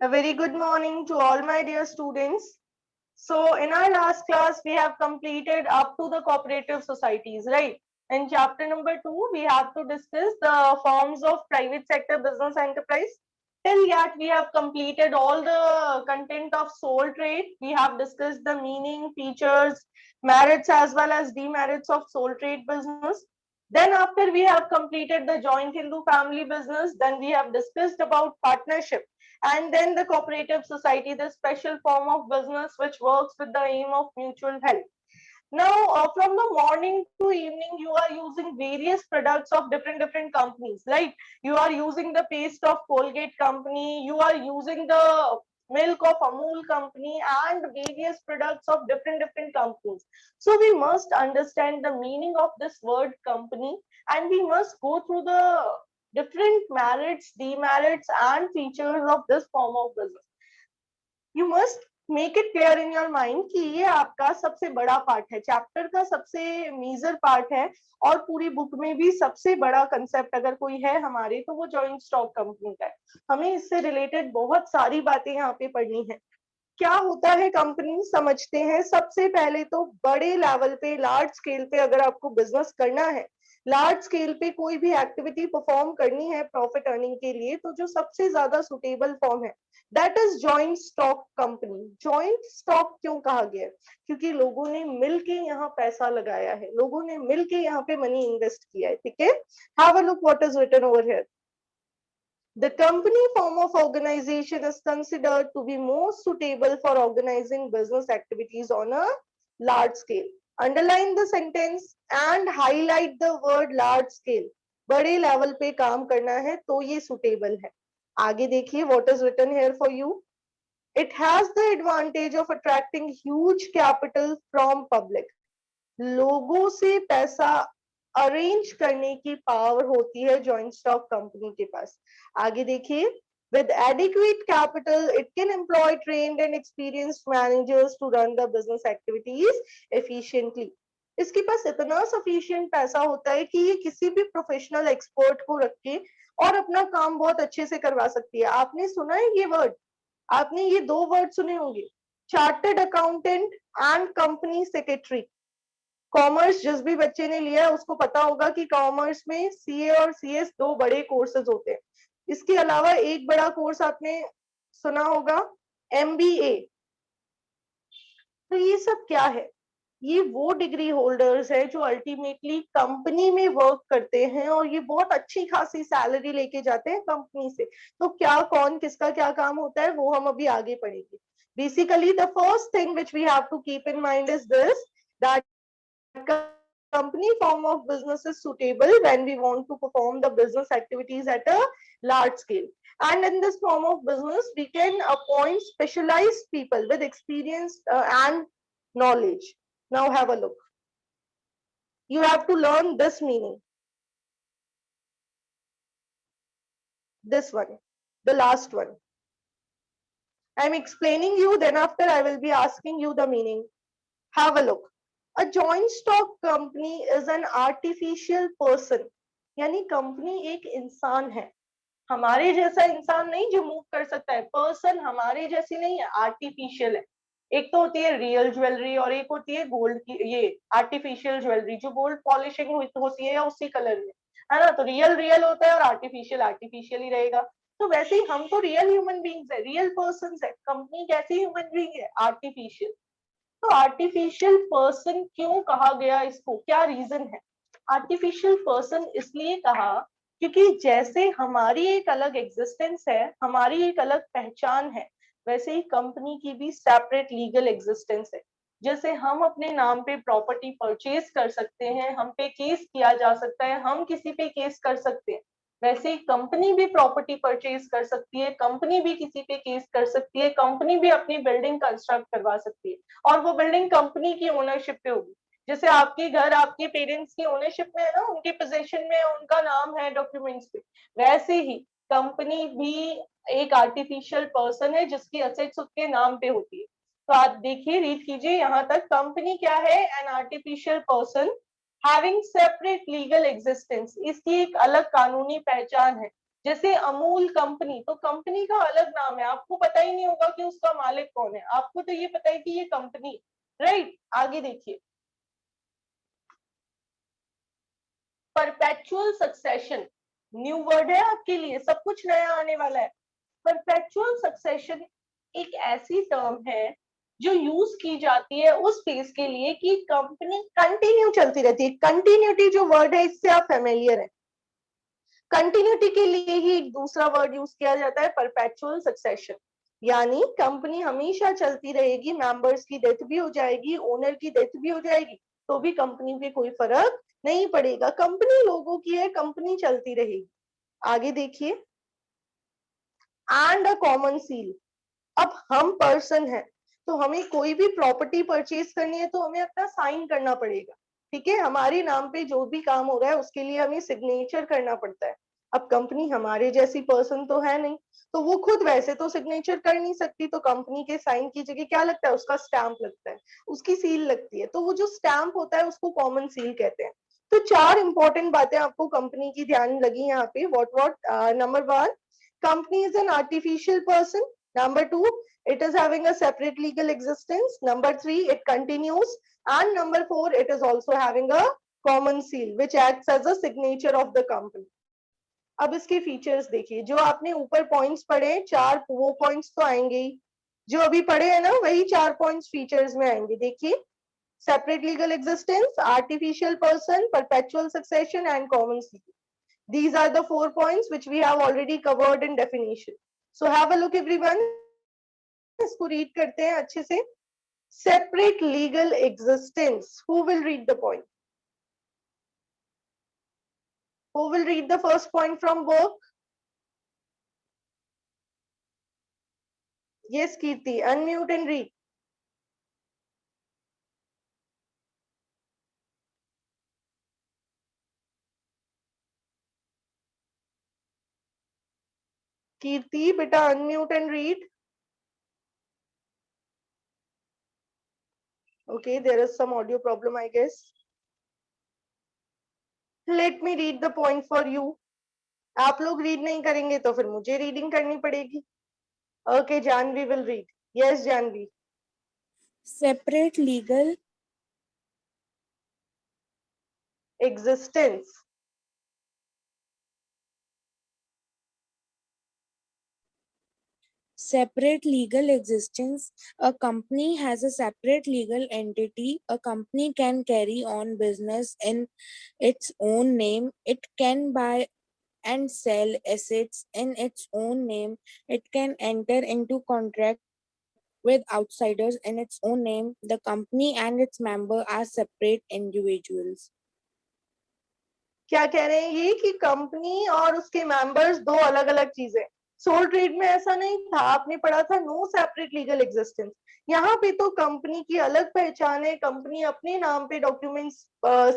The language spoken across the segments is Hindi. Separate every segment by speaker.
Speaker 1: A very good morning to all my dear students. So in our last class, we have completed up to the cooperative societies, right? In chapter number 2, we have to discuss the forms of private sector business enterprise. Till yet, we have completed all the content of sole trade. We have discussed the meaning, features, merits as well as demerits of sole trade business. Then after we have completed the joint Hindu family business, then we have discussed about partnership and then the cooperative society, the special form of business which works with the aim of mutual help. Now, from the morning to evening, you are using various products of different companies, right? You are using the paste of Colgate company, you are using the milk of Amul company and various products of different companies. So we must understand the meaning of this word company and we must go through the different merits, demerits and features of this form of business. You must make it clear in your mind कि ये आपका सबसे बड़ा पार्ट है, चैप्टर का सबसे मेजर पार्ट है और पूरी बुक में भी सबसे बड़ा कंसेप्ट अगर कोई है हमारे तो वो जॉइंट स्टॉक कंपनी का है। हमें इससे रिलेटेड बहुत सारी बातें यहाँ पे पढ़नी है। क्या होता है कंपनी समझते हैं। सबसे पहले तो बड़े लेवल पे लार्ज स्केल पे अगर आपको बिजनेस करना है, लार्ज स्केल पे कोई भी एक्टिविटी परफॉर्म करनी है प्रॉफिट अर्निंग के लिए, तो जो सबसे ज्यादा सुटेबल फॉर्म है that is joint stock company. Joint stock क्यों कहा गया है? क्योंकि लोगों ने मिलके यहाँ पैसा लगाया है, लोगों ने मिलके यहाँ पे मनी इन्वेस्ट किया है। ठीक है, have a look what is written over here. The company form of organization is considered to be most suitable for organizing business activities on a large scale. Underline the sentence and highlight the word large scale. बड़े लेवल पे काम करना है तो ये suitable है। आगे देखिए what is written here for you. It has the advantage of attracting huge capital from public. लोगों से पैसा अरेंज करने की पावर होती है जॉइंट स्टॉक कंपनी के पास। आगे देखिए, with adequate capital it can employ trained and experienced managers to run the business activities efficiently. इसके पास इतना सफिशिएंट पैसा होता है कि ये किसी भी प्रोफेशनल एक्सपर्ट को रख के और अपना काम बहुत अच्छे से करवा सकती है। आपने सुना है ये वर्ड, आपने ये दो वर्ड सुने होंगे, chartered accountant and company secretary. Commerce जिस भी बच्चे ने लिया है उसको पता होगा कि कॉमर्स में सीए और सीएस दो बड़े कोर्सेज होते हैं। इसके अलावा एक बड़ा कोर्स आपने सुना होगा एमबीए। तो ये सब क्या है? ये वो डिग्री होल्डर्स है जो अल्टीमेटली कंपनी में वर्क करते हैं और ये बहुत अच्छी खासी सैलरी लेके जाते हैं कंपनी से। तो क्या कौन किसका क्या काम होता है वो हम अभी आगे पढ़ेंगे। Basically the first thing which we have to keep in mind is this, that company form of business is suitable when we want to perform the business activities at a large scale. And in this form of business, we can appoint specialized people with experience and knowledge. Now have a look. You have to learn this meaning. This one, the last one. I'm explaining you, then after I will be asking you the meaning. Have a look. A joint stock company is an artificial person. यानी कंपनी एक इंसान है, हमारे जैसा इंसान नहीं जो मूव कर सकता है। पर्सन हमारे जैसी नहीं है, आर्टिफिशियल है। एक तो होती है रियल ज्वेलरी और एक होती है गोल्ड की, ये आर्टिफिशियल ज्वेलरी जो गोल्ड पॉलिशिंग होती है या उसी कलर में, है ना। तो रियल रियल होता है और आर्टिफिशियल आर्टिफिशियल ही रहेगा। तो वैसे ही हम तो रियल ह्यूमन बींग्स है, रियल पर्सन है। कंपनी कैसी ह्यूमन बींग है? आर्टिफिशियल। तो आर्टिफिशियल पर्सन क्यों कहा गया इसको, क्या रीजन है? आर्टिफिशियल पर्सन इसलिए कहा क्योंकि जैसे हमारी एक अलग एग्जिस्टेंस है, हमारी एक अलग पहचान है, वैसे ही कंपनी की भी सेपरेट लीगल एग्जिस्टेंस है। जैसे हम अपने नाम पे प्रॉपर्टी परचेज कर सकते हैं, हम पे केस किया जा सकता है, हम किसी पे केस कर सकते हैं, वैसे ही कंपनी भी प्रॉपर्टी परचेज कर सकती है, कंपनी भी किसी पे केस कर सकती है, कंपनी भी अपनी बिल्डिंग कंस्ट्रक्ट करवा सकती है और वो बिल्डिंग कंपनी की ओनरशिप पे होगी। जैसे आपके घर आपके पेरेंट्स की ओनरशिप में है ना, उनके पोजीशन में, उनका नाम है डॉक्यूमेंट्स पे, वैसे ही कंपनी भी एक आर्टिफिशियल पर्सन है जिसकी असेट्स उसके नाम पे होती है। तो आप देखिए, रीड कीजिए यहाँ तक, कंपनी क्या है? An artificial person having separate legal existence, इसकी एक अलग कानूनी पहचान है। जैसे अमूल कंपनी, तो कंपनी का अलग नाम है, आपको पता ही नहीं होगा कि उसका मालिक कौन है, आपको तो ये पता है कि ये कंपनी, राइट। आगे देखिए, परपेचुअल सक्सेशन, न्यू वर्ड है आपके लिए, सब कुछ नया आने वाला है। परपेचुअल सक्सेशन एक ऐसी टर्म है जो यूज की जाती है उस फेज के लिए कि कंपनी कंटिन्यू चलती रहती है। कंटिन्यूटी जो वर्ड है इससे आप फेमिलियर है। कंटिन्यूटी के लिए ही एक दूसरा वर्ड यूज किया जाता है, परपेचुअल सक्सेशन, यानी कंपनी हमेशा चलती रहेगी, मेंबर्स की डेथ भी हो जाएगी, ओनर की डेथ भी हो जाएगी, तो भी कंपनी पे कोई फर्क नहीं पड़ेगा। कंपनी लोगों की है, कंपनी चलती रहेगी। आगे देखिए, एंड अ कॉमन सील। अब हम पर्सन है, तो हमें कोई भी प्रॉपर्टी परचेज करनी है तो हमें अपना साइन करना पड़ेगा, ठीक है। हमारे नाम पे जो भी काम हो रहा है उसके लिए हमें सिग्नेचर करना पड़ता है। अब कंपनी हमारे जैसी पर्सन तो है नहीं, तो वो खुद वैसे तो सिग्नेचर कर नहीं सकती, तो कंपनी के साइन की जगह क्या लगता है, उसका स्टैंप लगता है, उसकी सील लगती है, तो वो जो स्टैंप होता है उसको कॉमन सील कहते हैं। तो चार इंपॉर्टेंट बातें आपको कंपनी की ध्यान लगी यहाँ पे। What number one, company is an artificial person. Number two, it is having a separate legal existence. Number three, it continues. And number four, it is also having a common seal, which acts as a signature of the company. अब इसके फीचर्स देखिए, जो आपने ऊपर पॉइंट्स पढ़े चार, वो पॉइंट्स तो आएंगे ही, जो अभी पढ़े हैं ना वही चार पॉइंट्स फीचर्स में आएंगे। देखिए, separate legal existence, artificial person, perpetual succession and common seal. These are the 4 points which we have already covered in definition. So have a look everyone, इसको रीड करते हैं अच्छे से। Separate legal existence, who will read the point, who will read the first point from work? Yes Kirti, unmute and read. Kirti बेटा, unmute and read. Okay, there is some audio problem, I guess. Let me read the point for you. आप लोग रीड नहीं करेंगे तो फिर मुझे रीडिंग करनी पड़ेगी। Okay, Janvi will read. Yes, Janvi.
Speaker 2: Separate legal
Speaker 1: Existence.
Speaker 2: separate legal existence. A company has a separate legal entity. A company can carry on business in its own name. It can buy and sell assets in its own name. It can enter into contract with outsiders in its own name. The company and its member are separate individuals.
Speaker 1: क्या कह रहे हैं ये कि कंपनी और उसके मेंबर्स दो अलग अलग चीजें। सोल ट्रेड में ऐसा नहीं था, आपने पढ़ा था नो सेपरेट लीगल एग्जिस्टेंस। यहाँ पे तो कंपनी की अलग पहचान है, कंपनी अपने नाम पे डॉक्यूमेंट्स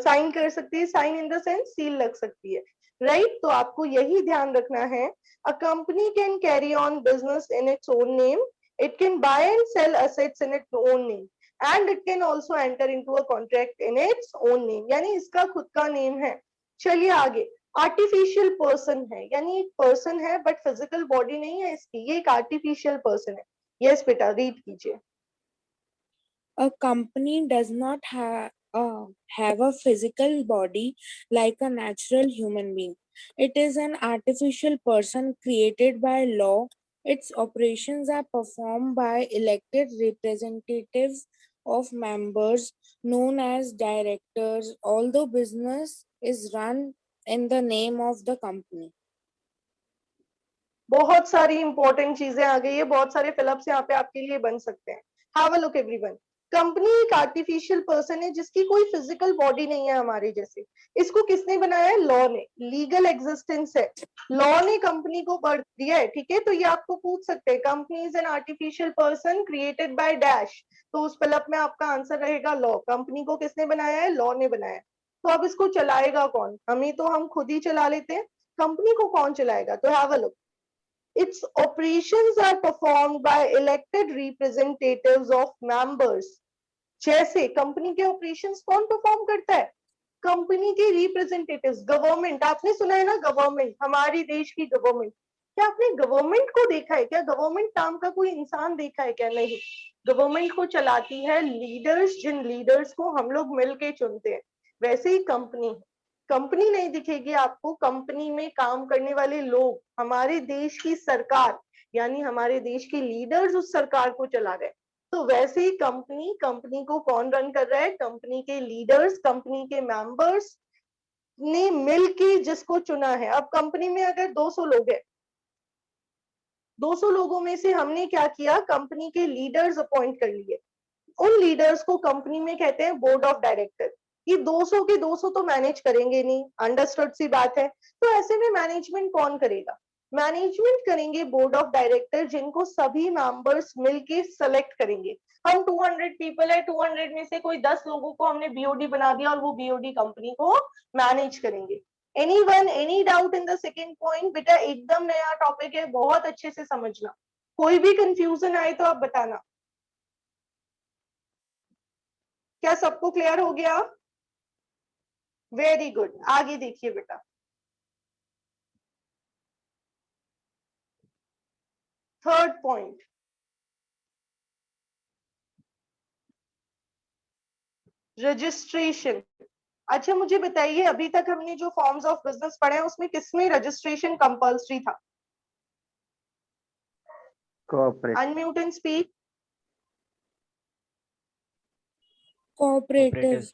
Speaker 1: साइन कर सकती है, sign in the sense seal लग सकती है, राइट। तो आपको यही ध्यान रखना है, a company can carry on business in its own name, it can buy and sell assets in its own name, and it can also enter into a contract in its own name, यानी इसका खुद का नेम है। चलिए आगे, आर्टिफिशियल पर्सन है, यानी एक पर्सन है बट फिजिकल बॉडी नहीं है इसकी, ये एक आर्टिफिशियल पर्सन है। यस बेटा, रीड कीजिए।
Speaker 2: A company does not have a physical body like a natural human being. It is an artificial person created by law. Its operations are performed by elected representatives of members known as directors, although business is run in the name of the company.
Speaker 1: बहुत सारी इंपॉर्टेंट चीजें आ गई है, बहुत सारे फिलअप्स यहाँ पे आपके लिए बन सकते हैं। Have a look everyone, company एक आर्टिफिशियल पर्सन है जिसकी कोई फिजिकल बॉडी नहीं है हमारे जैसे। इसको किसने बनाया है? लॉ ने। लीगल एग्जिस्टेंस है, लॉ ने कंपनी को बर्थ दिया है, ठीक है। तो ये आपको पूछ सकते हैं, company is an artificial person created by dash, तो उस फिलअप में आपका आंसर रहेगा लॉ। कंपनी को किसने बनाया है? लॉ ने बनाया है। तो अब इसको चलाएगा कौन? हमें तो हम खुद ही चला लेते हैं, कंपनी को कौन चलाएगा? तो have a look, its operations are performed by elected representatives of members। जैसे कंपनी के ऑपरेशंस कौन परफॉर्म करता है? कंपनी के रिप्रेजेंटेटिव्स, गवर्नमेंट, आपने सुना है ना गवर्नमेंट, हमारी देश की गवर्नमेंट, क्या आपने गवर्नमेंट को देखा है क्या? गवर्नमेंट नाम का कोई इंसान देखा है क्या? नहीं, गवर्नमेंट को चलाती है लीडर्स, जिन लीडर्स को हम लोग मिलके चुनते हैं। वैसे ही कंपनी, कंपनी नहीं दिखेगी आपको, कंपनी में काम करने वाले लोग, हमारे देश की सरकार, यानी हमारे देश के लीडर्स उस सरकार को चला रहे हैं। तो वैसे ही कंपनी, कंपनी को कौन रन कर रहा है? कंपनी के लीडर्स, कंपनी के मेंबर्स ने मिलके जिसको चुना है। अब कंपनी में अगर 200 लोग हैं, 200 लोगों में से हमने क्या किया, कंपनी के लीडर्स अपॉइंट कर लिए। उन लीडर्स को कंपनी में कहते हैं बोर्ड ऑफ डायरेक्टर। ये 200 के 200 तो मैनेज करेंगे नहीं, अंडरस्टूड सी बात है। तो ऐसे में मैनेजमेंट कौन करेगा? मैनेजमेंट करेंगे बोर्ड ऑफ डायरेक्टर, जिनको सभी मेंबर्स मिलके सेलेक्ट करेंगे। हम 200 पीपल है, 200 में से कोई 10 लोगों को हमने बीओडी बना दिया और वो बीओडी कंपनी को मैनेज करेंगे। Anyone, any doubt in the second point? बेटा एकदम नया टॉपिक है, बहुत अच्छे से समझना, कोई भी कंफ्यूजन आए तो आप बताना। क्या सबको क्लियर हो गया? वेरी गुड, आगे देखिए बेटा। Third point, registration. अच्छा मुझे बताइए, अभी तक हमने जो फॉर्म्स ऑफ बिजनेस पढ़े हैं उसमें किसमें रजिस्ट्रेशन कंपल्सरी था?
Speaker 3: Cooperative.
Speaker 1: Unmute and speak.
Speaker 2: Cooperative.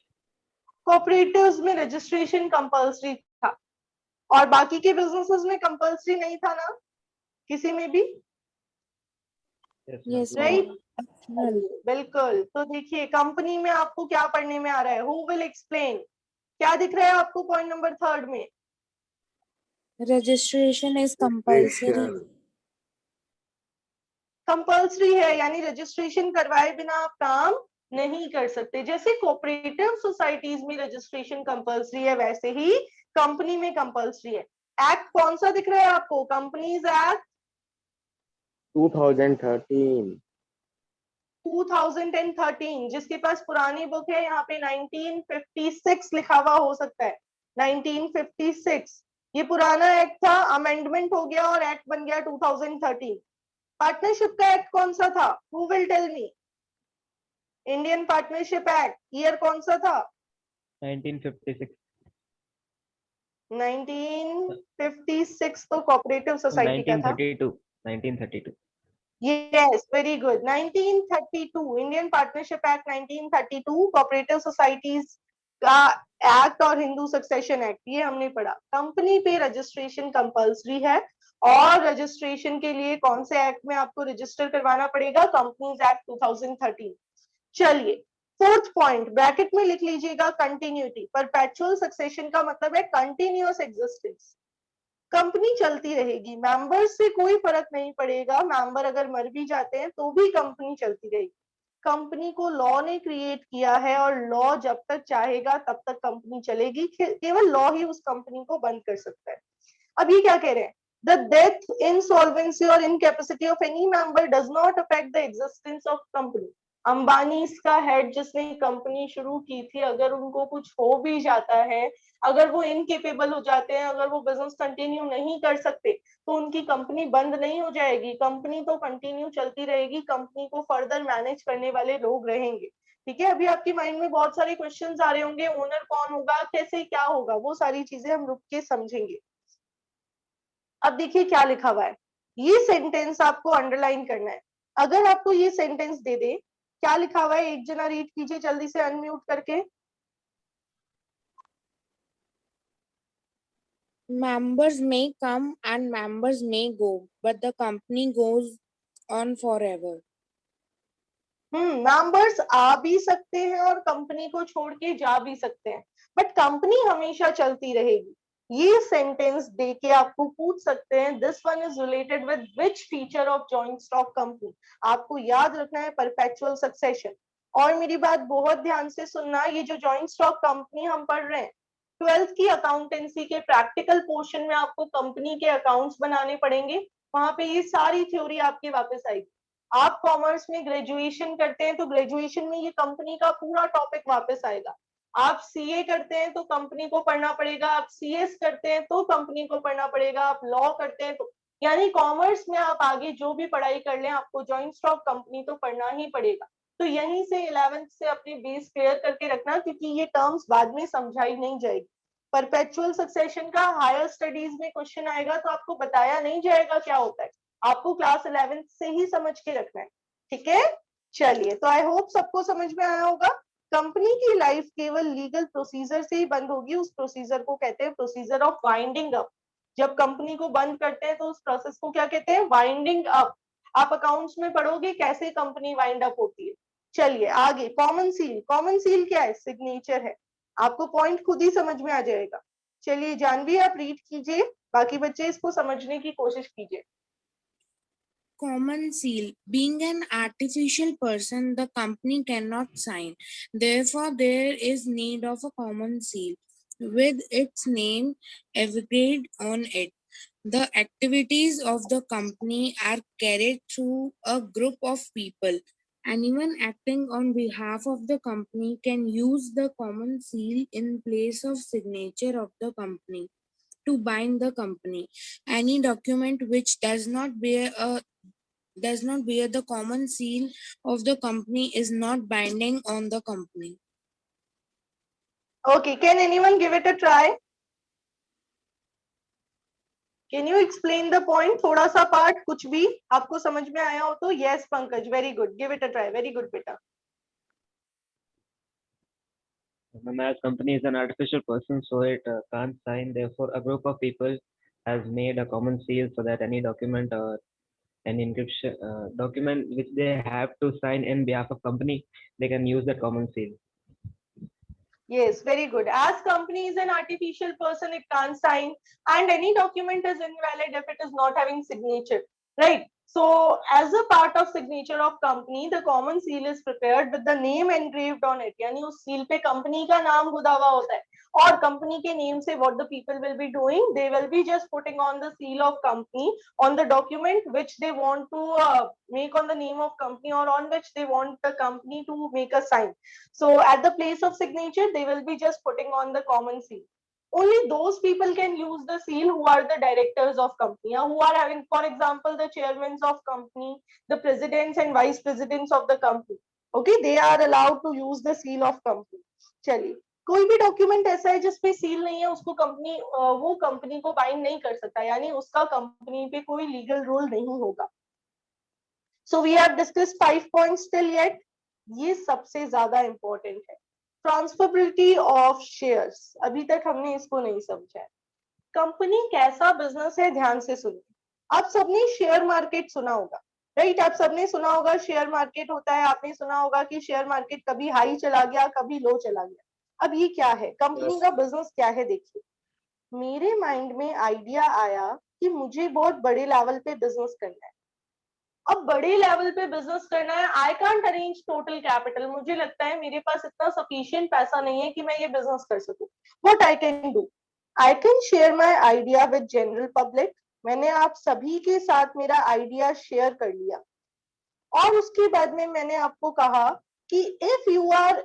Speaker 1: Cooperatives में रजिस्ट्रेशन कंपल्सरी था, और बाकी के बिजनेसेस में कंपल्सरी नहीं था ना, किसी में भी?
Speaker 2: Yes
Speaker 1: right,
Speaker 2: optional.
Speaker 1: बिल्कुल। तो देखिए कंपनी में आपको क्या पढ़ने में आ रहा है, हु विल एक्सप्लेन? क्या दिख रहा है आपको पॉइंट नंबर थर्ड में?
Speaker 2: Registration is compulsory.
Speaker 1: कंपल्सरी है, यानी रजिस्ट्रेशन करवाए बिना आप काम नहीं कर सकते। जैसे कोऑपरेटिव सोसाइटीज में रजिस्ट्रेशन कंपल्सरी है, वैसे ही कंपनी में कंपल्सरी है। एक्ट कौन सा दिख रहा है आपको? Companies act
Speaker 3: 2013।
Speaker 1: 2013। जिसके पास पुरानी बुक है, यहाँ पे 1956 लिखा हुआ हो सकता है, 1956। ये पुराना एक्ट था, अमेंडमेंट हो गया और एक्ट बन गया 2013। पार्टनरशिप का एक्ट कौन सा था? Who will tell me? Indian partnership act year कौन सा था?
Speaker 4: 1956।
Speaker 1: 1956 तो कोऑपरेटिव सोसाइटी का था।
Speaker 4: 1932।
Speaker 1: Yes, very good, 1932 Indian partnership act, 1932 cooperative societies का एक्ट और हिंदू सक्सेशन एक्ट, ये हमने पढ़ा। कंपनी पे रजिस्ट्रेशन कंपल्सरी है, और रजिस्ट्रेशन के लिए कौन से एक्ट में आपको रजिस्टर करवाना पड़ेगा? Companies act 2013। चलिए फोर्थ पॉइंट ब्रैकेट में लिख लीजिएगा, कंटिन्यूटी। परपेचुअल सक्सेशन का मतलब है कंटिन्यूअस एग्जिस्टेंस, कंपनी चलती रहेगी, मेंबर्स से कोई फर्क नहीं पड़ेगा, मेंबर अगर मर भी जाते हैं तो भी कंपनी चलती रहेगी। कंपनी को लॉ ने क्रिएट किया है, और लॉ जब तक चाहेगा तब तक कंपनी चलेगी, केवल लॉ ही उस कंपनी को बंद कर सकता है। अब ये क्या कह रहे हैं? The death, insolvency or incapacity of any member does not affect the existence of company. Ambani इसका हेड जिसने कंपनी शुरू की थी, अगर उनको कुछ हो भी जाता है, अगर वो इनकेपेबल हो जाते हैं, अगर वो बिजनेस कंटिन्यू नहीं कर सकते, तो उनकी कंपनी बंद नहीं हो जाएगी, कंपनी तो कंटिन्यू चलती रहेगी, कंपनी को फर्दर मैनेज करने वाले लोग रहेंगे। ठीक है, अभी आपके माइंड में बहुत सारे क्वेश्चंस आ रहे होंगे, ओनर कौन होगा, कैसे क्या होगा, वो सारी चीजें हम रुक के समझेंगे। अब देखिए क्या लिखा हुआ है, ये सेंटेंस आपको अंडरलाइन करना है। अगर आपको ये सेंटेंस दे दे, क्या लिखा हुआ है, एक जना रीड कीजिए जल्दी से अनम्यूट करके।
Speaker 2: Members may come and members may go, but the company goes on forever.
Speaker 1: Members आ भी सकते हैं और कंपनी को छोड़ के जा भी सकते हैं, बट कंपनी हमेशा चलती रहेगी। ये सेंटेंस देके आपको पूछ सकते हैं, this one is related with which feature of joint stock company? आपको याद रखना है परपेचुअल सक्सेशन। और मेरी बात बहुत ध्यान से सुनना, ये जो जॉइंट स्टॉक कंपनी हम पढ़ रहे हैं, 12th की अकाउंटेंसी के प्रैक्टिकल पोर्शन में आपको कंपनी के अकाउंट्स बनाने पड़ेंगे, वहां पे ये सारी थ्योरी आपके वापस आएगी। आप कॉमर्स में ग्रेजुएशन करते हैं तो ग्रेजुएशन में ये कंपनी का पूरा टॉपिक वापस आएगा। आप सीए करते हैं तो कंपनी को पढ़ना पड़ेगा, आप सीएस करते हैं तो कंपनी को पढ़ना पड़ेगा, आप लॉ करते हैं तो, यानी कॉमर्स में आप आगे जो भी पढ़ाई कर लें आपको जॉइंट स्टॉक कंपनी तो पढ़ना ही पड़ेगा। तो यहीं से 11th से अपनी बेस क्लियर करके रखना, क्योंकि ये टर्म्स बाद में समझाई नहीं जाएगी। परपेचुअल सक्सेशन का हायर स्टडीज में क्वेश्चन आएगा तो आपको बताया नहीं जाएगा क्या होता है, आपको क्लास 11th से ही समझ के रखना है, ठीक है। चलिए, तो आई होप सबको समझ में आया होगा। कंपनी की लाइफ केवल लीगल प्रोसीजर से ही बंद होगी, उस प्रोसीजर को कहते हैं प्रोसीजर ऑफ वाइंडिंग अप। जब कंपनी को बंद करते हैं तो उस प्रोसेस को क्या कहते हैं, वाइंडिंग अप। आप अकाउंट्स में पढ़ोगे कैसे कंपनी वाइंड अप होती है। चलिए आगे, कॉमन सील। कॉमन सील क्या है, सिग्नेचर है, आपको पॉइंट खुद ही समझ में आ जाएगा। चलिए जानवी आप रीड कीजिए, बाकी बच्चे इसको समझने की कोशिश कीजिए।
Speaker 2: Common seal. Being an artificial person, the company cannot sign. Therefore, there is need of a common seal with its name engraved on it. The activities of the company are carried through a group of people. Anyone acting on behalf of the company can use the common seal in place of signature of the company to bind the company. Any document which does not bear the common seal of the company is not binding on the company.
Speaker 1: Okay, can anyone give it a try? Can you explain the point? थोड़ा सा पार्ट कुछ भी आपको समझ में आया हो तो yes Pankaj, very good, give it a try, very good बेटा।
Speaker 4: As company is an artificial person, so it can't sign. Therefore, a group of people has made a common seal so that any document or an encryption document which they have to sign in behalf of company, they can use that common seal.
Speaker 1: Yes, very good. As company is an artificial person, it can't sign, and any document is invalid if it is not having signature, right? So, as a part of signature of company, the common seal is prepared with the name engraved on it. यानी उस seal पे company का नाम खुदा हुआ होता है, और company के name से what the people will be doing, they will be just putting on the seal of company on the document which they want to make on the name of company, or on which they want the company to make a sign. So at the place of signature, they will be just putting on the common seal. Only those people can use the seal who are the directors of company, or who are having, for example, the chairmen of company, the presidents and vice presidents of the company. Okay, they are allowed to use the seal of company. चलिए, कोई भी डॉक्यूमेंट ऐसा है जिसपे सील नहीं है, उसको कंपनी वो कंपनी को बाइंड नहीं कर सकता, यानी उसका कंपनी पे कोई लीगल रोल नहीं होगा। So we have discussed 5 points till yet. ये सबसे ज्यादा इंपॉर्टेंट है, ट्रांसफरेबिलिटी ऑफ शेयर्स। अभी तक हमने इसको नहीं समझा है। कंपनी कैसा बिजनेस है, ध्यान से सुनिए। आप सबने शेयर मार्केट सुना होगा, राइट? आप सबने सुना होगा शेयर मार्केट होता है, आपने सुना होगा कि शेयर मार्केट कभी हाई चला गया, कभी लो चला गया। अब ये क्या है, कंपनी का बिजनेस क्या है? देखिए, मेरे माइंड में आइडिया आया कि मुझे बहुत बड़े लेवल पे बिजनेस करना है। अब बड़े लेवल पे बिजनेस करना है, I can't arrange total capital, मुझे लगता है मेरे पास इतना सफिशिएंट पैसा नहीं है कि मैं ये बिजनेस कर सकूं। What I can do, I can share my idea with general public. मैंने आप सभी के साथ मेरा आइडिया शेयर कर लिया, और उसके बाद में मैंने आपको कहा कि if you are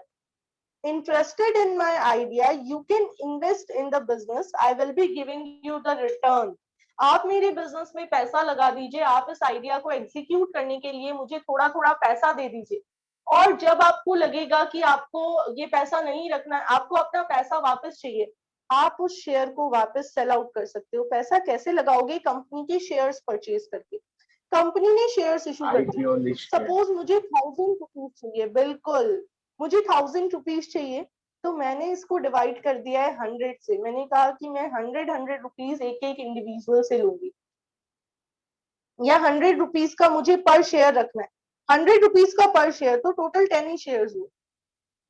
Speaker 1: interested in my idea, you can invest in the business, I will be giving you the return। आप मेरे बिजनेस में पैसा लगा दीजिए, आप इस आइडिया को एग्जीक्यूट करने के लिए मुझे थोड़ा थोड़ा पैसा दे दीजिए, और जब आपको लगेगा कि आपको ये पैसा नहीं रखना, आपको अपना पैसा वापस चाहिए, आप उस शेयर को वापस सेल आउट कर सकते हो। पैसा कैसे लगाओगे? कंपनी के शेयर्स परचेज करके। कंपनी ने शेयर्स इशू कर दिए, सपोज मुझे 1000 रुपीज चाहिए, बिल्कुल मुझे 1000 रुपीज चाहिए, तो मैंने इसको डिवाइड कर दिया है 100 से। मैंने कहा कि मैं 100 रुपीज एक एक इंडिविजुअल से लूंगी, या 100 रुपीज का मुझे पर शेयर रखना है। 100 रुपीज का पर शेयर, तो टोटल 10 ही शेयर्स हुए,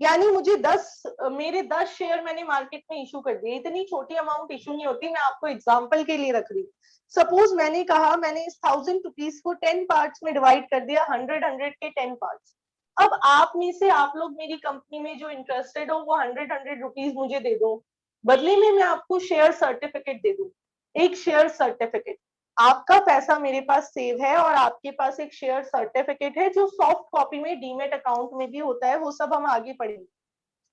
Speaker 1: यानी मुझे 10 शेयर मैंने मार्केट में इशू कर दिए। इतनी छोटी अमाउंट इशू नहीं होती, मैं आपको एग्जांपल के लिए रख रही हूँ। सपोज मैंने कहा मैंने इस 1000 रुपीज को 10 पार्ट्स में डिवाइड कर दिया, 100 के 10 पार्ट्स। अब आप में से आप लोग मेरी कंपनी में जो इंटरेस्टेड हो वो 100 रुपीज मुझे दे दो, बदले में मैं आपको शेयर सर्टिफिकेट दे दूं, एक शेयर सर्टिफिकेट। आपका पैसा मेरे पास सेव है, और आपके पास एक शेयर सर्टिफिकेट है जो सॉफ्ट कॉपी में डीमेट अकाउंट में भी होता है, वो सब हम आगे पढ़ेंगे।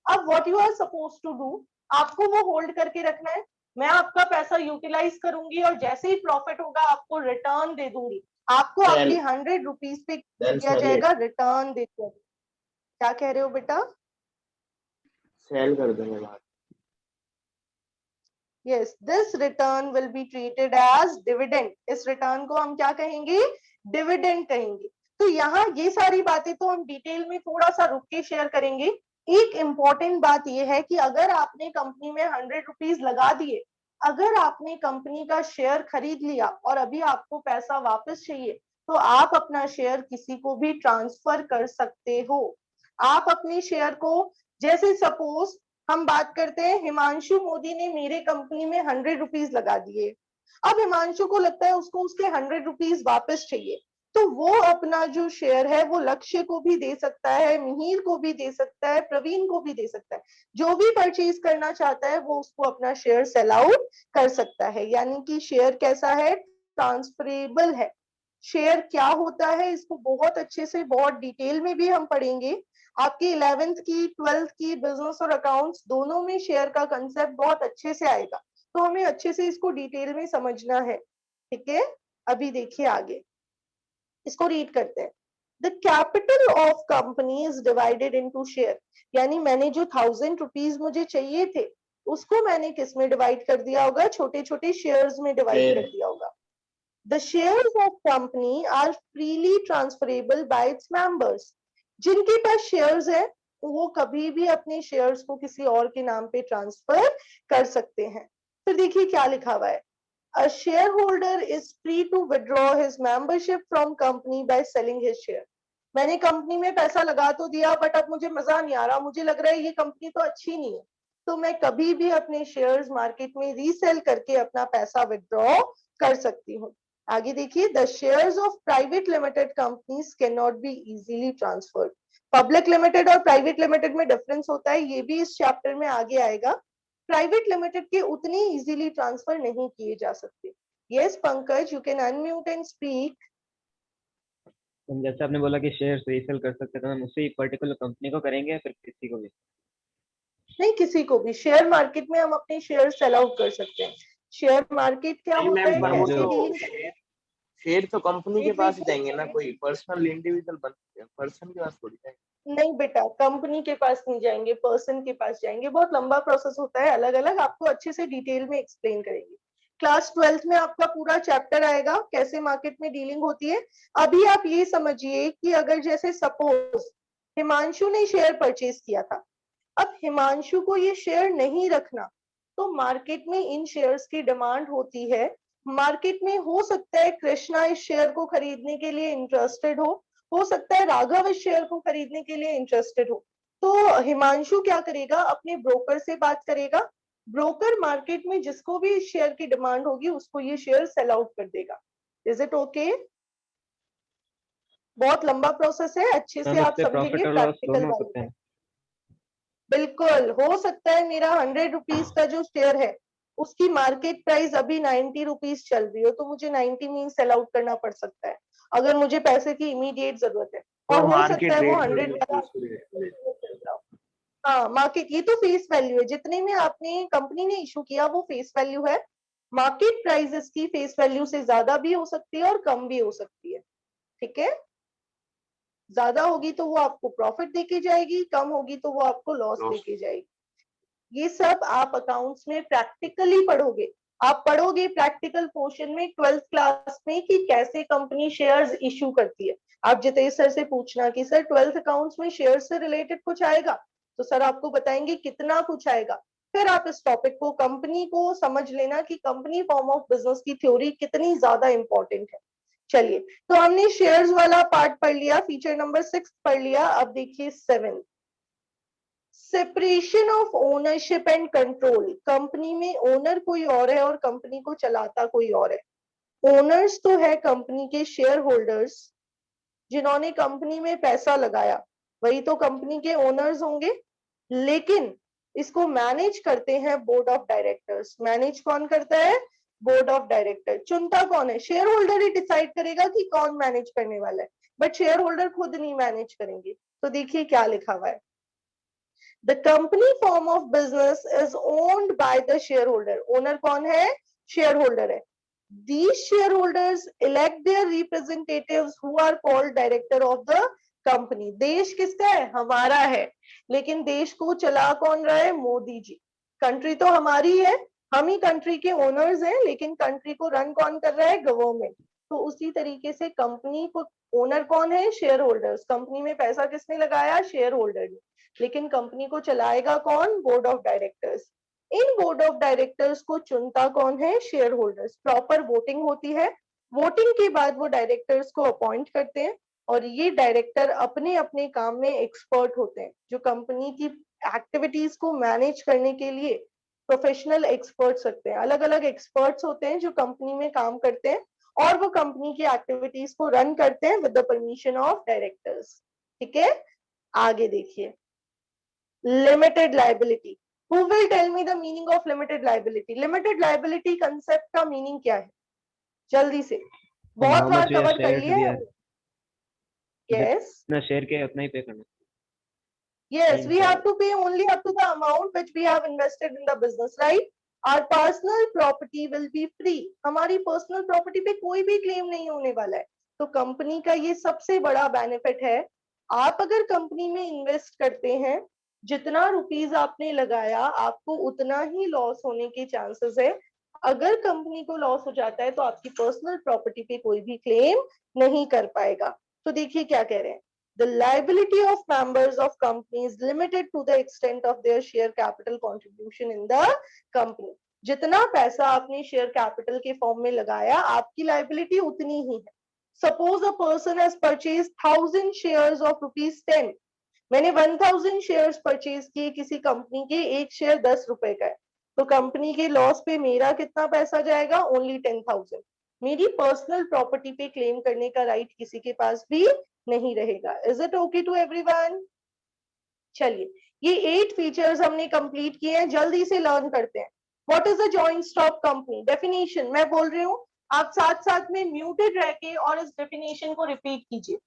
Speaker 1: अब what you are suppose to do, आपको वो होल्ड करके रखना है। मैं आपका पैसा यूटिलाइज करूंगी और जैसे ही प्रॉफिट होगा आपको रिटर्न दे दूंगी। आपको आपकी 100 रुपीज पे दिया जाएगा रिटर्न देकर। क्या कह रहे हो बेटा?
Speaker 3: सेल कर देंगे बात।
Speaker 1: Yes, this return will be treated as dividend. इस रिटर्न को हम क्या कहेंगे? डिविडेंड कहेंगे। तो यहाँ ये सारी बातें तो हम डिटेल में थोड़ा सा रुक के शेयर करेंगे। एक इंपॉर्टेंट बात ये है कि अगर आपने कंपनी में 100 रुपीज लगा दिए, अगर आपने कंपनी का शेयर खरीद लिया और अभी आपको पैसा वापस चाहिए, तो आप अपना शेयर किसी को भी ट्रांसफर कर सकते हो। आप अपने शेयर को, जैसे सपोज हम बात करते हैं, हिमांशु मोदी ने मेरे कंपनी में 100 रुपीज लगा दिए। अब हिमांशु को लगता है उसको उसके 100 रुपीज वापस चाहिए, तो वो अपना जो शेयर है वो लक्ष्य को भी दे सकता है, मिहिर को भी दे सकता है, प्रवीण को भी दे सकता है। जो भी परचेज करना चाहता है वो उसको अपना शेयर सेल आउट कर सकता है। यानी कि शेयर कैसा है? ट्रांसफरेबल है। शेयर क्या होता है इसको बहुत अच्छे से, बहुत डिटेल में भी हम पढ़ेंगे। आपकी 11th की 12th की बिजनेस और अकाउंट्स दोनों में शेयर का कंसेप्ट बहुत अच्छे से आएगा, तो हमें अच्छे से इसको डिटेल में समझना है। ठीक है, अभी देखिए आगे, इसको रीड करते हैं। The capital of company is divided into share. यानी मैंने जो 1000 रुपीज मुझे चाहिए थे उसको मैंने किस में डिवाइड कर दिया होगा? छोटे छोटे शेयर्स में डिवाइड कर दिया होगा। The shares of company are freely transferable by its members. जिनके पास शेयर्स है वो कभी भी अपने शेयर्स को किसी और के नाम पे ट्रांसफर कर सकते हैं। फिर देखिए क्या लिखा हुआ है। A shareholder is free to withdraw his membership from company by selling his share. मैंने कंपनी में पैसा लगा तो दिया, बट अब मुझे मजा नहीं आ रहा, मुझे लग रहा है ये कंपनी तो अच्छी नहीं है, तो मैं कभी भी अपने शेयर्स मार्केट में रीसेल करके अपना पैसा विड्रॉ कर सकती हूँ। आगे देखिए, the shares of private limited companies can not be easily transferred. Public limited और प्राइवेट लिमिटेड में डिफरेंस होता है, ये भी इस चैप्टर में आगे आएगा। प्राइवेट लिमिटेड के उतनी इजीली ट्रांसफर नहीं किए जा सकते। Yes Pankaj, you can unmute and speak.
Speaker 4: जैसे आपने बोला कि शेयर रीसेल कर सकते हैं, तो हम उसी पर्टिकुलर कंपनी को करेंगे या फिर किसी को भी?
Speaker 1: नहीं, किसी को भी। शेयर मार्केट में हम अपने शेयर सेल आउट कर सकते हैं। शेयर मार्केट क्या
Speaker 3: नहीं
Speaker 1: होता
Speaker 3: मैम,
Speaker 1: है?
Speaker 3: पर वो
Speaker 1: कैसे
Speaker 3: तो
Speaker 1: डीलिंग?
Speaker 3: शेयर तो कंपनी के
Speaker 1: वेट
Speaker 3: पास
Speaker 1: वेट
Speaker 3: ही जाएंगे ना, कोई पर्सनल इंडिविजुअल पर्सन के पास थोड़ी जाएंगे।
Speaker 1: नहीं बेटा, कंपनी के पास नहीं जाएंगे, पर्सन के पास जाएंगे। बहुत लंबा प्रोसेस होता है, अलग अलग, आपको अच्छे से डिटेल में एक्सप्लेन करेंगे। क्लास 12th में आपका पूरा चैप्टर आएगा कैसे मार्केट में डीलिंग होती है। अभी आप ये समझिए कि अगर जैसे सपोज हिमांशु ने शेयर परचेज किया था, अब हिमांशु को ये शेयर नहीं रखना, तो मार्केट में इन शेयर्स की डिमांड होती है। मार्केट में हो सकता है कृष्णा इस शेयर को खरीदने के लिए इंटरेस्टेड हो सकता है राघव इस शेयर को खरीदने के लिए इंटरेस्टेड हो। तो हिमांशु क्या करेगा? अपने ब्रोकर से बात करेगा। ब्रोकर मार्केट में जिसको भी इस शेयर की डिमांड होगी उसको ये शेयर सेल आउट कर देगा। Is it okay? बहुत लंबा प्रोसेस है, अच्छे से
Speaker 4: मैम
Speaker 1: आप
Speaker 4: उससे
Speaker 1: समझेंगे
Speaker 4: प्रॉफिट और लॉस
Speaker 1: प्रैक्टिकल
Speaker 4: दोनों हो
Speaker 1: वाले
Speaker 4: सकते
Speaker 1: में।
Speaker 4: हैं?
Speaker 1: बिल्कुल हो सकता है मेरा 100 रुपीज का जो शेयर है उसकी मार्केट प्राइस अभी 90 रुपीज चल रही हो, तो मुझे 90 में सेल आउट करना पड़ सकता है अगर मुझे पैसे की इमीडिएट जरूरत है। और
Speaker 3: तो
Speaker 1: हो सकता
Speaker 3: मार्केट
Speaker 1: है वो
Speaker 3: रेट
Speaker 1: 100 वाला चल रहा हो। हाँ, मार्केट, ये तो फेस वैल्यू है, जितने में आपने कंपनी ने इशू किया वो फेस वैल्यू है। मार्केट प्राइस इसकी फेस वैल्यू से ज्यादा भी हो सकती है और कम भी हो सकती है। ठीक है, ज्यादा होगी तो वो आपको प्रॉफिट देके जाएगी, कम होगी तो वो आपको लॉस देके जाएगी। ये सब आप अकाउंट्स में प्रैक्टिकली पढ़ोगे। आप पढ़ोगे प्रैक्टिकल पोर्शन में 12th क्लास में कि कैसे कंपनी शेयर्स इशू करती है। आप जितेश सर से पूछना कि सर 12th अकाउंट्स में शेयर से रिलेटेड कुछ आएगा, तो सर आपको बताएंगे कितना कुछ आएगा। फिर आप इस टॉपिक को, कंपनी को समझ लेना कि कंपनी फॉर्म ऑफ बिजनेस की थ्योरी कितनी ज्यादा इंपॉर्टेंट है। चलिए, तो हमने शेयर्स वाला पार्ट पढ़ लिया, फीचर नंबर 6 पढ़ लिया। अब देखिए 7, separation of ownership and control. Company में ओनर कोई और है और कंपनी को चलाता कोई और है। ओनर्स तो है कंपनी के शेयर होल्डर्स, जिन्होंने कंपनी में पैसा लगाया, वही तो कंपनी के ओनर्स होंगे। लेकिन इसको मैनेज करते हैं बोर्ड ऑफ डायरेक्टर्स। मैनेज कौन करता है? Board of director. चुनता कौन है? शेयर होल्डर ही डिसाइड करेगा कि कौन मैनेज करने वाला है, बट शेयर होल्डर खुद नहीं मैनेज करेंगे। तो देखिए क्या लिखा हुआ है। The company form of business is owned by the shareholder. Owner कौन है? Shareholder है. These shareholders elect their representatives who are called director of the company. देश किसका है? हमारा है. लेकिन देश को चला कौन रहा है? मोदी जी. कंट्री तो हमारी है, हम ही कंट्री के ओनर्स हैं, लेकिन कंट्री को रन कौन कर रहा है? गवर्नमेंट. तो उसी तरीके से कंपनी को ओनर कौन है? Share holders. कंपनी में पैसा किसने लगाया? शेयर होल्डर ने. लेकिन कंपनी को चलाएगा कौन? Board of directors. In board of directors को चुनता कौन है? Share holders. प्रॉपर वोटिंग होती है. वोटिंग के बाद वो डायरेक्टर्स को अपॉइंट करते हैं और ये डायरेक्टर अपने अपने काम में एक्सपर्ट होते हैं. जो कंपनी की एक्टिविटीज को मैनेज करने के लिए प्रोफेशनल एक्सपर्ट्स रखते हैं. अलग अलग एक्सपर्ट्स होते हैं जो कंपनी में काम करते हैं और वो कंपनी की एक्टिविटीज को रन करते हैं with the permission of directors. ठीक है, आगे देखिए. Limited liability. Who will tell me the meaning of limited liability? Limited liability concept का meaning क्या है? जल्दी से. बहुत
Speaker 4: How
Speaker 1: bar
Speaker 4: much we are
Speaker 1: cover
Speaker 4: shared
Speaker 1: करी
Speaker 4: to
Speaker 1: है.
Speaker 4: the
Speaker 1: Yes.
Speaker 4: ना शेयर के उतना ही पे करना.
Speaker 1: Yes,
Speaker 4: Fine,
Speaker 1: we
Speaker 4: sir.
Speaker 1: have to pay only up to the amount which we have invested in the business, right? Our personal property will be free. हमारी personal property पे कोई भी claim नहीं होने वाला है. तो कंपनी का ये सबसे बड़ा बेनिफिट है. आप अगर कंपनी में इन्वेस्ट करते हैं, जितना रुपीस आपने लगाया आपको उतना ही लॉस होने के चांसेस है. अगर कंपनी को लॉस हो जाता है तो आपकी पर्सनल प्रॉपर्टी पे कोई भी क्लेम नहीं कर पाएगा. तो देखिए क्या कह रहे हैं. The liability of members of company is limited to the extent of their share capital contribution in the company. जितना पैसा आपने शेयर कैपिटल के फॉर्म में लगाया आपकी लाइबिलिटी उतनी ही है. Suppose a person has purchased 1000 shares of rupees 10. मैंने 1000 शेयर्स परचेज किए किसी कंपनी के, एक शेयर 10 रुपए का है. तो कंपनी के लॉस पे मेरा कितना पैसा जाएगा? ओनली 10,000. मेरी पर्सनल प्रॉपर्टी पे क्लेम करने का राइट किसी के पास भी नहीं रहेगा. Is it okay to everyone? चलिए, ये 8 फीचर्स हमने कंप्लीट किए हैं. जल्दी से लर्न करते हैं. What is a joint stock company? Definition मैं बोल रही हूँ, आप साथ साथ में म्यूटेड रह के और इस डेफिनेशन को रिपीट कीजिए.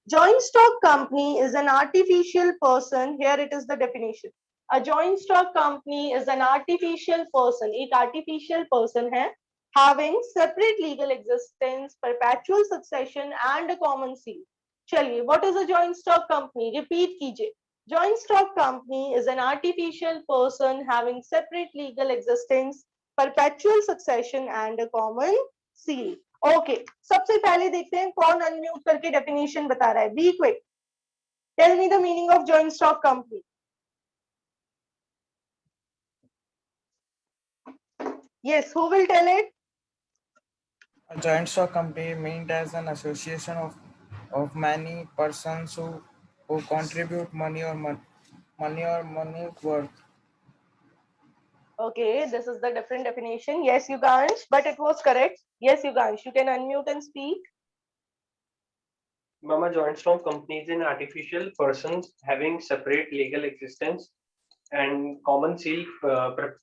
Speaker 1: Joint stock company is an artificial person. Here it is the definition. A joint stock company is an artificial person. एक artificial person है, having separate legal existence, perpetual succession and a common seal. चलिए, what is a joint stock company? Repeat कीजिए. Joint stock company is an artificial person having separate legal existence, perpetual succession and a common seal. Okay, सबसे पहले देखते हैं कौन अनम्यूट करके डेफिनेशन बता रहा है. Be quick, tell me the meaning of joint stock company. Yes, who will tell it?
Speaker 5: A joint stock company meant as an association of many persons who contribute money or money worth.
Speaker 1: Okay, this is the different definition. Yes, Yugansh, but it was correct. Yes, Yugansh, you can unmute and speak.
Speaker 6: Mama, joint stock company is an artificial persons having separate legal existence and common seal perpetual.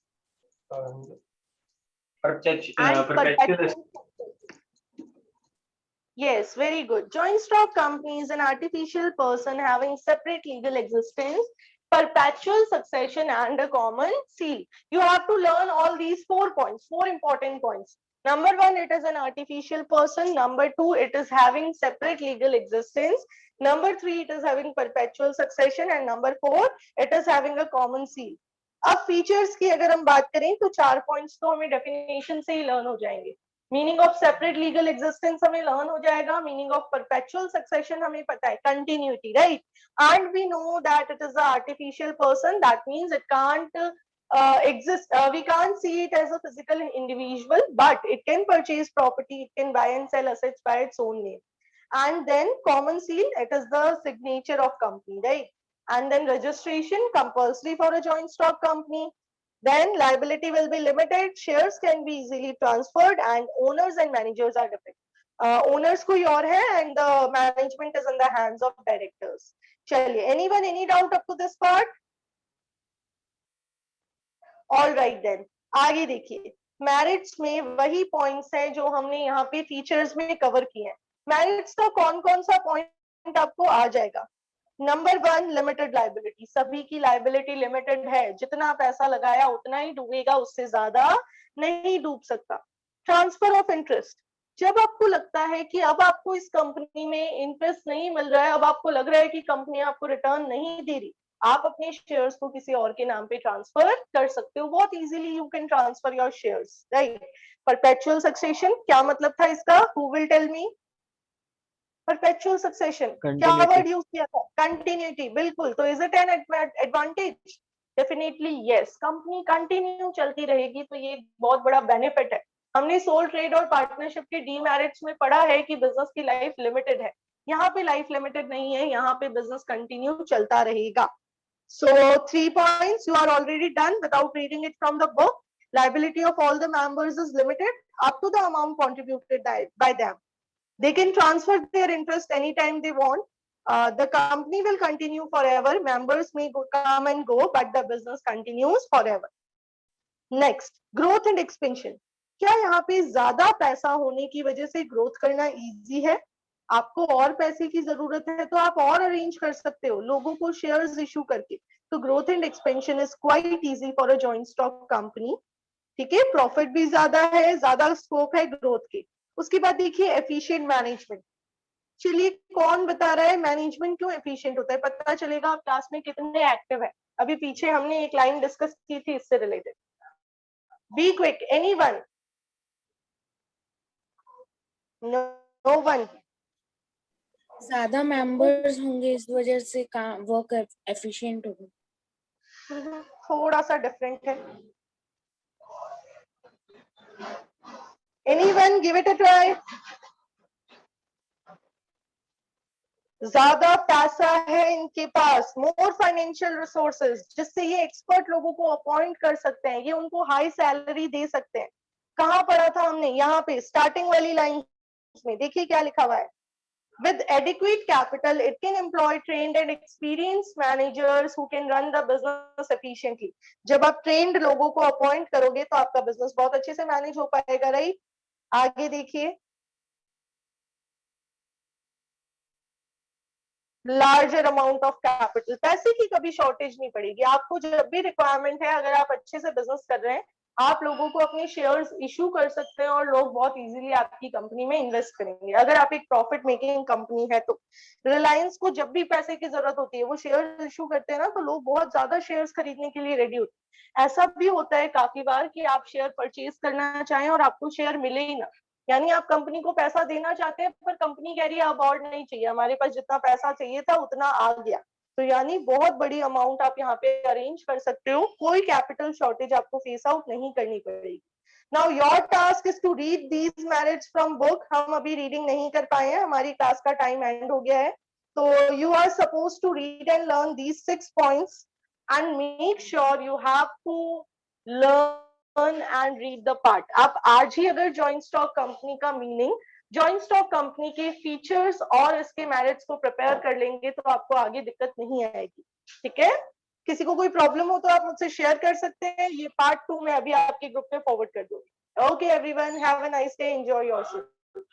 Speaker 1: Yes, very good. Joint stock company is an artificial person having separate legal existence, perpetual succession and a common seal. You have to learn all these 4 points, 4 important points. Number 1, it is an artificial person. Number 2, it is having separate legal existence. Number 3, it is having perpetual succession. And number 4, it is having a common seal. अब फीचर्स की अगर हम बात करें तो 4 पॉइंट्स तो हमें डेफिनेशन से ही लर्न हो जाएंगे. Meaning of separate legal existence हमें लर्न हो जाएगा. मीनिंग ऑफ परपेचुअल सक्सेशन हमें पता है, continuity, right? And we know that it is a artificial person. That means it can't exist, we can't see it as a physical individual, but it can purchase property, it can buy and sell assets by its own name. And then common seal, it is the signature of company, right? And then registration compulsory for a joint stock company. Then liability will be limited, shares can be easily transferred, and owners and managers are different. Owners कोई और है and the management is in the hands of directors. चलिए, anyone any doubt up to this part? All right then, आगे देखिए. मैरिट्स में वही पॉइंट्स हैं जो हमने यहाँ पे फीचर्स में कवर किए हैं. मैरिट्स का कौन कौन सा पॉइंट आपको आ जाएगा? नंबर 1 लिमिटेड लाइबिलिटी, सभी की लाइबिलिटी लिमिटेड है, जितना पैसा लगाया उतना ही डूबेगा, उससे ज्यादा नहीं डूब सकता। ट्रांसफर ऑफ इंटरेस्ट, जब आपको लगता है कि अब आपको इस कंपनी में इंटरेस्ट नहीं मिल रहा है, अब आपको लग रहा है कि कंपनी आपको रिटर्न नहीं दे रही, आप अपने शेयर्स को किसी और के नाम पे ट्रांसफर कर सकते हो, बहुत easily you can transfer your shares, right. Perpetual succession, क्या मतलब था इसका, who will tell me? Perpetual succession क्या
Speaker 4: Continuity.
Speaker 1: वर्ड यूज किया था? कंटिन्यूटी, बिल्कुल। तो is it an advantage? Definitely yes, company continue चलती रहेगी तो ये बहुत बड़ा बेनिफिट है। हमने सोल ट्रेड और पार्टनरशिप के डीमेरिट्स में पढ़ा है कि बिजनेस की लाइफ लिमिटेड है, यहाँ पे लाइफ लिमिटेड नहीं है, यहाँ पे बिजनेस कंटिन्यू चलता रहेगा। So 3 points you are already done without reading it from the book. Liability of all the members is limited up to the amount contributed by them. They can transfer their interest anytime they want. The company will continue forever. Members may come and go, but the business continues forever. Next, growth and expansion. क्या यहाँ पे ज्यादा पैसा होने की वजह से ग्रोथ करना इजी है? आपको और पैसे की जरूरत है तो आप और अरेंज कर सकते हो, लोगों को शेयर्स इशू करके। तो growth and expansion is quite easy for a joint stock company. ठीक है, प्रॉफिट भी ज्यादा है, ज्यादा स्कोप है ग्रोथ के। उसके बाद देखिए एफिशिएंट मैनेजमेंट। चलिए कौन बता रहा है मैनेजमेंट क्यों एफिशिएंट होता है? पता चलेगा आप क्लास में कितने एक्टिव है। अभी पीछे हमने एक लाइन डिस्कस की थी इससे related. Be quick, anyone? No one.
Speaker 2: ज्यादा मेंबर्स होंगे इस वजह से काम वर्क एफिशिएंट होगा।
Speaker 1: थोड़ा सा डिफरेंट है। Anyone give it a try? ज्यादा पैसा है इनके पास, मोर फाइनेंशियल रिसोर्सेज, जिससे ये एक्सपर्ट लोगों को अपॉइंट कर सकते हैं, ये उनको हाई सैलरी दे सकते हैं। कहाँ पढ़ा था हमने? यहाँ पे स्टार्टिंग वाली लाइन में देखिए क्या लिखा हुआ है। With adequate capital, it can employ trained and experienced managers who can run the business efficiently. जब आप trained लोगों को अपॉइंट करोगे तो आपका बिजनेस बहुत अच्छे से मैनेज हो पाएगा, राइट? आगे देखिए, लार्जर अमाउंट ऑफ कैपिटल, पैसे की कभी शॉर्टेज नहीं पड़ेगी आपको। जब भी रिक्वायरमेंट है, अगर आप अच्छे से बिजनेस कर रहे हैं, आप लोगों को अपने शेयर्स इशू कर सकते हैं और लोग बहुत इजीली आपकी कंपनी में इन्वेस्ट करेंगे। अगर आप एक प्रॉफिट मेकिंग कंपनी है तो रिलायंस को जब भी पैसे की जरूरत होती है वो शेयर्स इशू करते हैं ना, तो लोग बहुत ज्यादा शेयर्स खरीदने के लिए रेडी होते हैं। ऐसा भी होता है काफी बार कि आप शेयर परचेज करना चाहें और आपको शेयर मिले ही ना, यानी आप कंपनी को पैसा देना चाहते हैं पर कंपनी कह रही है अब और नहीं चाहिए, हमारे पास जितना पैसा चाहिए था उतना आ गया। तो यानी बहुत बड़ी अमाउंट आप यहाँ पे अरेंज कर सकते हो, कोई कैपिटल शॉर्टेज आपको फेस आउट नहीं करनी पड़ेगी। Now your task is to read these merits from book. हम अभी रीडिंग नहीं कर पाए हैं, हमारी क्लास का टाइम एंड हो गया है। तो you are suppose to read and learn these 6 points and make sure you have to learn and read the part. आप आज ही अगर जॉइंट स्टॉक कंपनी का मीनिंग, जॉइंट स्टॉक कंपनी के फीचर्स और इसके मेरिट्स को प्रिपेयर कर लेंगे तो आपको आगे दिक्कत नहीं आएगी। ठीक है, किसी को कोई प्रॉब्लम हो तो आप मुझसे शेयर कर सकते हैं। ये पार्ट 2 में अभी आपके ग्रुप में फॉरवर्ड कर दूंगी। Okay everyone, have a nice day, enjoy yourself.